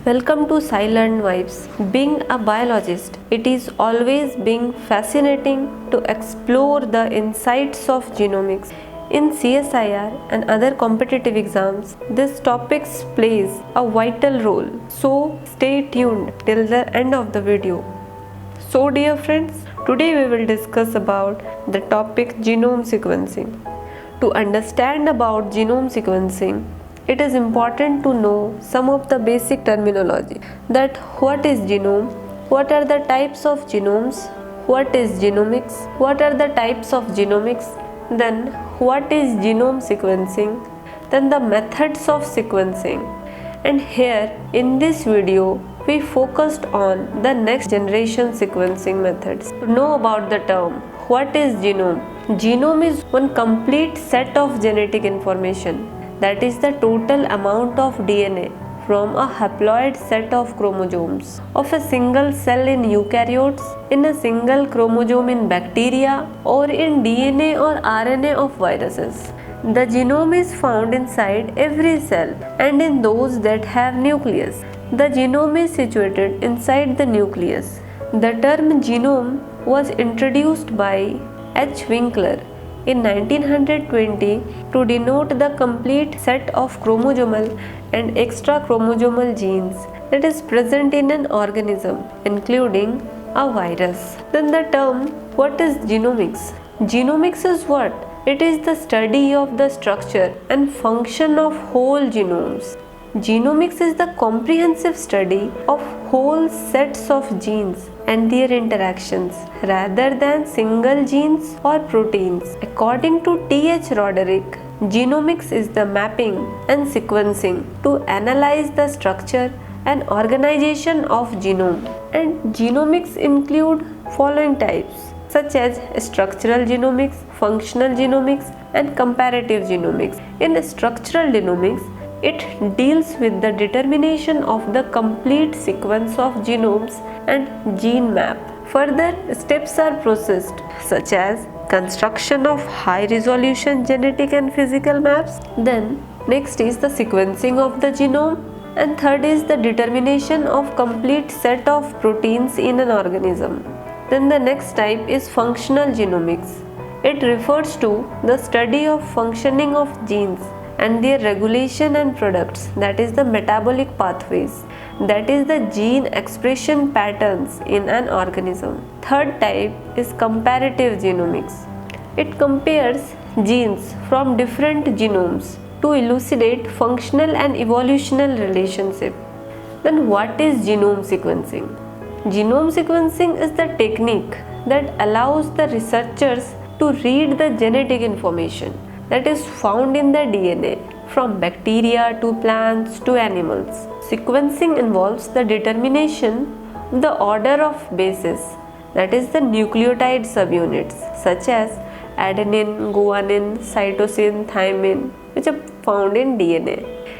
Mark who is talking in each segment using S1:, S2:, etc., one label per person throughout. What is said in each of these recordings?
S1: Welcome to Silent Vibes. Being a biologist, it is always being fascinating to explore the insights of genomics. In CSIR and other competitive exams, this topic plays a vital role. So stay tuned till the end of the video. So dear friends, today we will discuss about the topic genome sequencing. To understand about genome sequencing, it is important to know some of the basic terminology, that what is genome, what are the types of genomes, what is genomics, what are the types of genomics, then what is genome sequencing, then the methods of sequencing. And here in this video we focused on the next generation sequencing methods. To know about the term, what is genome? Genome is one complete set of genetic information, that is the total amount of DNA from a haploid set of chromosomes of a single cell in eukaryotes, in a single chromosome in bacteria, or in DNA or RNA of viruses. The genome is found inside every cell and in those that have nucleus. The genome is situated inside the nucleus. The term genome was introduced by H. Winkler in 1920 to denote the complete set of chromosomal and extrachromosomal genes that is present in an organism, including a virus. Then the term, what is genomics? Genomics is what? It is the study of the structure and function of whole genomes. Genomics is the comprehensive study of whole sets of genes and their interactions rather than single genes or proteins. According to T.H. Roderick, genomics is the mapping and sequencing to analyze the structure and organization of genome. And genomics include following types such as structural genomics, functional genomics, and comparative genomics. In structural genomics, it deals with the determination of the complete sequence of genomes and gene map. Further steps are processed such as construction of high resolution genetic and physical maps. Then next is the sequencing of the genome, and third is the determination of complete set of proteins in an organism. Then the next type is functional genomics. It refers to the study of functioning of genes and their regulation and products, that is the metabolic pathways, that is the gene expression patterns in an organism. Third type is comparative genomics. It compares genes from different genomes to elucidate functional and evolutional relationship. Then what is genome sequencing? Genome sequencing is the technique that allows the researchers to read the genetic information that is found in the DNA from bacteria to plants to animals. Sequencing involves the determination of the order of bases, that is the nucleotide subunits such as adenine, guanine, cytosine, thymine, which are found in DNA.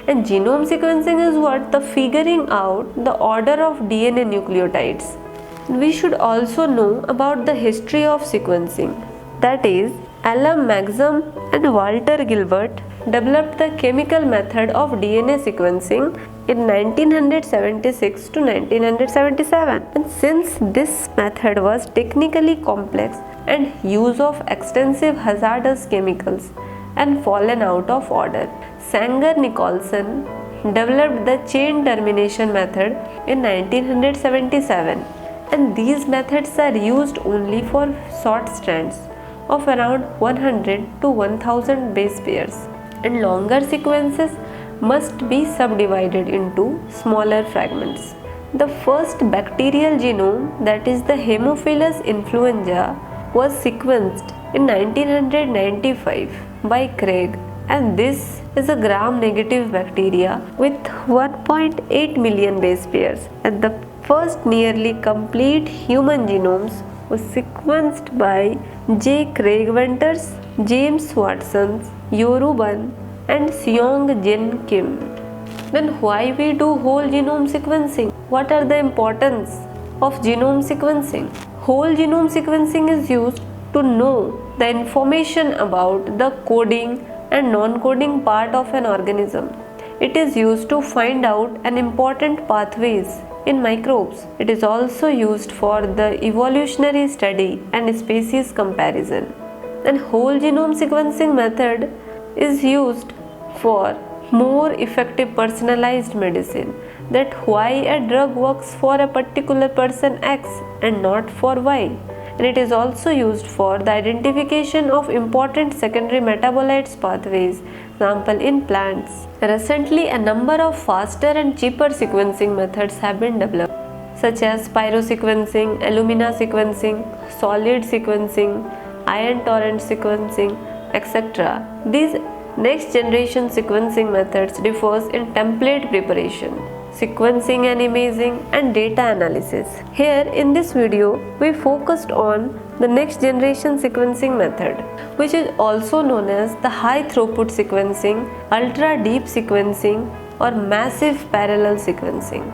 S1: And genome sequencing is what? The figuring out the order of DNA nucleotides. We should also know about the history of sequencing. That is, Alan Maxam and Walter Gilbert developed the chemical method of DNA sequencing in 1976 to 1977. And since this method was technically complex and use of extensive hazardous chemicals and fallen out of order, Sanger-Nicholson developed the chain termination method in 1977. And these methods are used only for short strands of around 100 to 1000 base pairs, and longer sequences must be subdivided into smaller fragments. The first bacterial genome, that is the Haemophilus influenza, was sequenced in 1995 by Craig, and this is a gram-negative bacteria with 1.8 million base pairs. And the first nearly complete human genomes was sequenced by J. Craig Venters, James Watson, Yoru Ban, and Seong Jin Kim. Then why we do whole genome sequencing? What are the importance of genome sequencing? Whole genome sequencing is used to know the information about the coding and non-coding part of an organism. It is used to find out an important pathways in microbes. It is also used for the evolutionary study and species comparison. And whole genome sequencing method is used for more effective personalized medicine, that why a drug works for a particular person X and not for Y. And it is also used for the identification of important secondary metabolites pathways, example in plants. Recently, a number of faster and cheaper sequencing methods have been developed, such as pyrosequencing, Illumina sequencing, solid sequencing, ion torrent sequencing, etc. These next generation sequencing methods differs in template preparation, sequencing and imaging, and data analysis. Here in this video, we focused on the next generation sequencing method, which is also known as the high throughput sequencing, ultra deep sequencing, or massive parallel sequencing.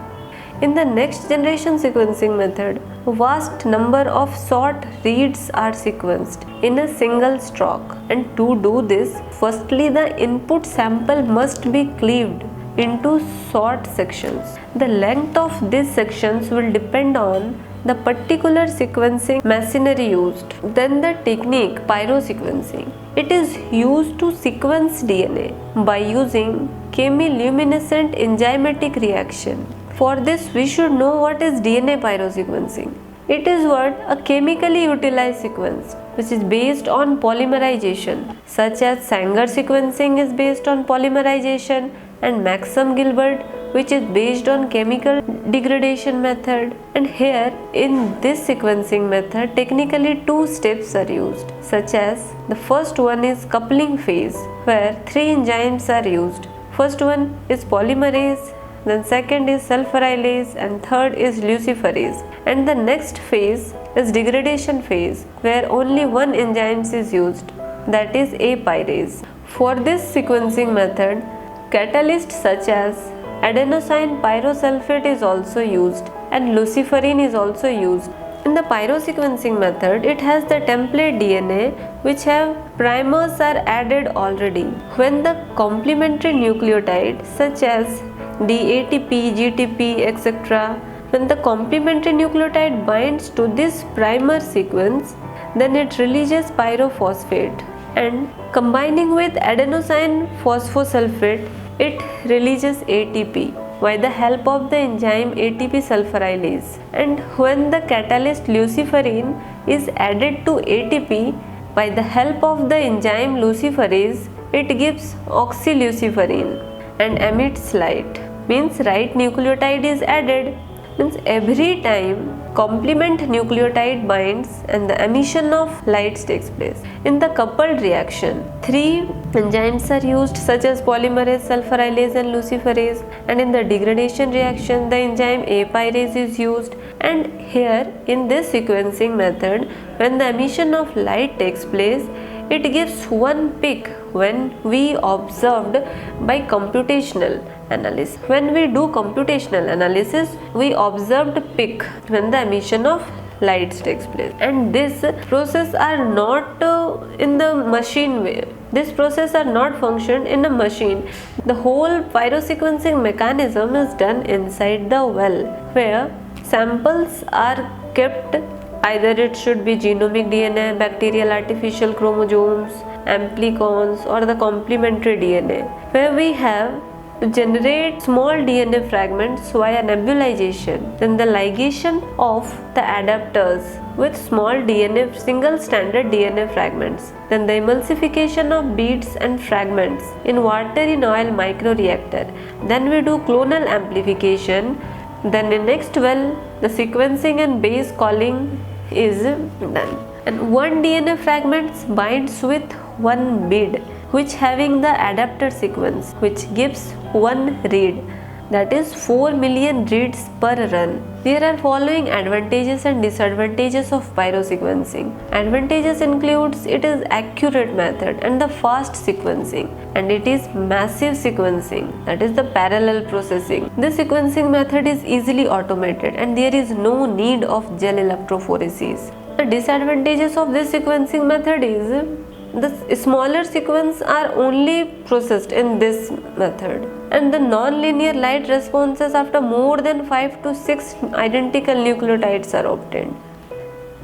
S1: In the next generation sequencing method, a vast number of short reads are sequenced in a single stroke, and to do this, firstly the input sample must be cleaved into short sections. The length of these sections will depend on the particular sequencing machinery used. Then the technique pyrosequencing. It is used to sequence DNA by using chemiluminescent enzymatic reaction. For this, we should know what is DNA pyrosequencing. It is what a chemically utilized sequence which is based on polymerization, such as Sanger sequencing is based on polymerization, and Maxam Gilbert, which is based on chemical degradation method. And here in this sequencing method, technically two steps are used, such as the first one is coupling phase, where three enzymes are used. First one is polymerase, then second is sulfurylase, and third is luciferase. And the next phase is degradation phase, where only one enzyme is used, that is apyrase. For this sequencing method, catalysts such as adenosine pyrosulfate is also used, and luciferin is also used. In the pyrosequencing method, it has the template DNA which have primers are added already. When the complementary nucleotide such as DATP, GTP, etc., when the complementary nucleotide binds to this primer sequence, then it releases pyrophosphate, and combining with adenosine phosphosulfate, it releases ATP by the help of the enzyme ATP sulfurylase. And when the catalyst luciferin is added to ATP by the help of the enzyme luciferase, it gives oxyluciferin and emits light. Means right nucleotide is added, means every time complement nucleotide binds and the emission of lights takes place. In the coupled reaction, three enzymes are used, such as polymerase, sulfurylase, and luciferase. And in the degradation reaction, the enzyme apyrase is used. And here in this sequencing method, when the emission of light takes place, it gives one peak when we observed by computational analysis. When we do computational analysis, we observed peak when the emission of lights takes place. And this process are not in the machine way. This process are not functioned in a machine. The whole pyrosequencing mechanism is done inside the well, where samples are kept. Either it should be genomic DNA, bacterial artificial chromosomes, amplicons, or the complementary DNA, where we have to generate small DNA fragments via nebulization, then the ligation of the adapters with small DNA, single standard DNA fragments, then the emulsification of beads and fragments in water in oil microreactor. Then we do clonal amplification. Then in next well, the sequencing and base calling is done, and one DNA fragments binds with one bead which having the adapter sequence, which gives one read, that is 4 million reads per run. There are following advantages and disadvantages of pyrosequencing. Advantages includes it is accurate method and the fast sequencing, and it is massive sequencing, that is the parallel processing. This sequencing method is easily automated and there is no need of gel electrophoresis. The disadvantages of this sequencing method is the smaller sequence are only processed in this method, and the non-linear light responses after more than 5 to 6 identical nucleotides are obtained.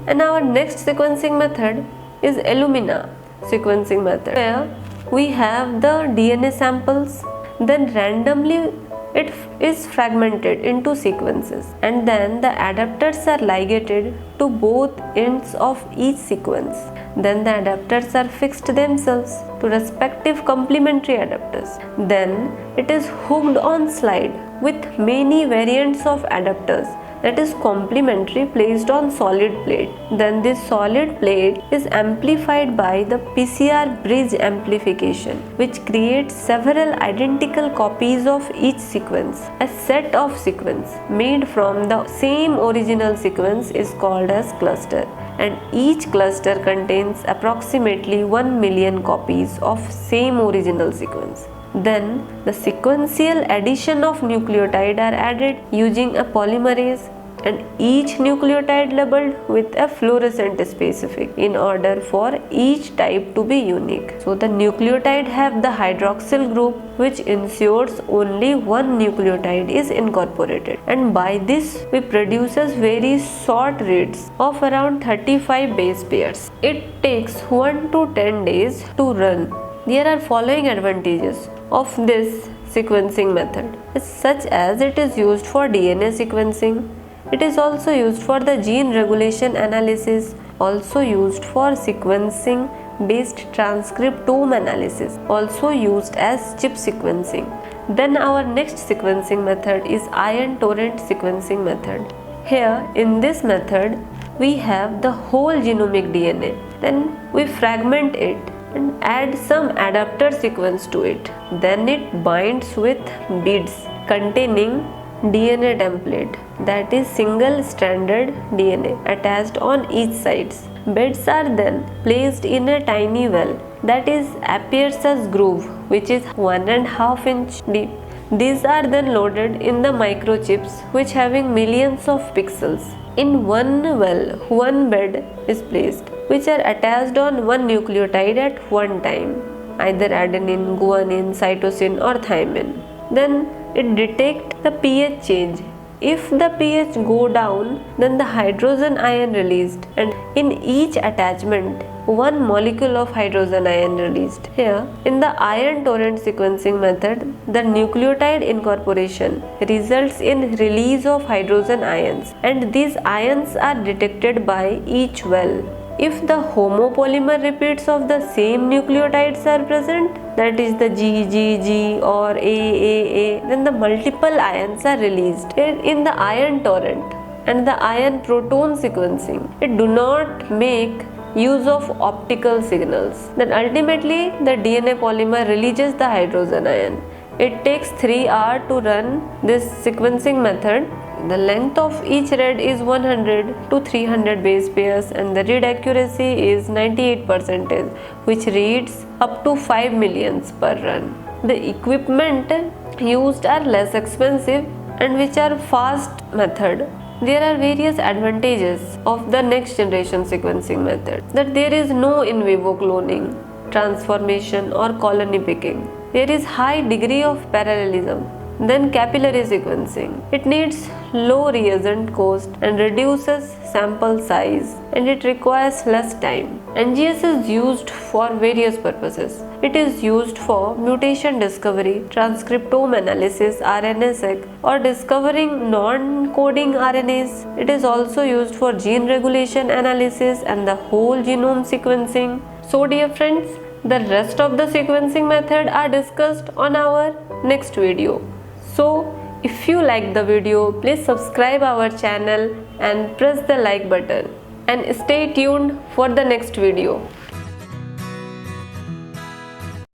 S1: And our next sequencing method is Illumina sequencing method, where we have the DNA samples, then randomly it is fragmented into sequences, and then the adapters are ligated to both ends of each sequence. Then the adapters are fixed themselves to respective complementary adapters. Then it is hooked on slide with many variants of adapters, that is complementary, placed on solid plate. Then this solid plate is amplified by the PCR bridge amplification, which creates several identical copies of each sequence. A set of sequence made from the same original sequence is called as cluster, and each cluster contains approximately 1 million copies of same original sequence. Then the sequential addition of nucleotide are added using a polymerase, and each nucleotide labeled with a fluorescent specific in order for each type to be unique. So the nucleotide have the hydroxyl group, which ensures only one nucleotide is incorporated, and by this we produces very short reads of around 35 base pairs. It takes 1 to 10 days to run. There are following advantages of this sequencing method, such as it is used for DNA sequencing. It is also used for the gene regulation analysis, also used for sequencing based transcriptome analysis, also used as chip sequencing. Then our next sequencing method is ion torrent sequencing method. Here in this method we have the whole genomic DNA. Then we fragment it and add some adapter sequence to it. Then it binds with beads containing DNA template, that is single stranded DNA attached on each sides. Beads are then placed in a tiny well that is appears as groove, which is 1.5 inch deep. These are then loaded in the microchips, which having millions of pixels. In one well, one bed is placed, which are attached on one nucleotide at one time, either adenine, guanine, cytosine or thymine. Then it detects the pH change. If the pH go down, then the hydrogen ion released, and in each attachment one molecule of hydrogen ion released. Here in the ion torrent sequencing method, the nucleotide incorporation results in release of hydrogen ions, and these ions are detected by each well. If the homopolymer repeats of the same nucleotides are present, that is the GGG or AAA, then the multiple ions are released. In the ion torrent and the ion proton sequencing, it do not make use of optical signals. Then ultimately the DNA polymer releases the hydrogen ion. It takes 3 hours to run this sequencing method. The length of each read is 100 to 300 base pairs, and the read accuracy is 98%, which reads up to 5 millions per run. The equipment used are less expensive and which are fast method. There are various advantages of the next generation sequencing method, that there is no in vivo cloning, transformation or colony picking. There is high degree of parallelism. Then capillary sequencing. It needs low reagent cost and reduces sample size, and it requires less time. NGS is used for various purposes. It is used for mutation discovery, transcriptome analysis, RNA-seq, or discovering non-coding RNAs. It is also used for gene regulation analysis and the whole genome sequencing. So dear friends, the rest of the sequencing method are discussed on our next video. So if you like the video, please subscribe our channel and press the like button, and stay tuned for the next video.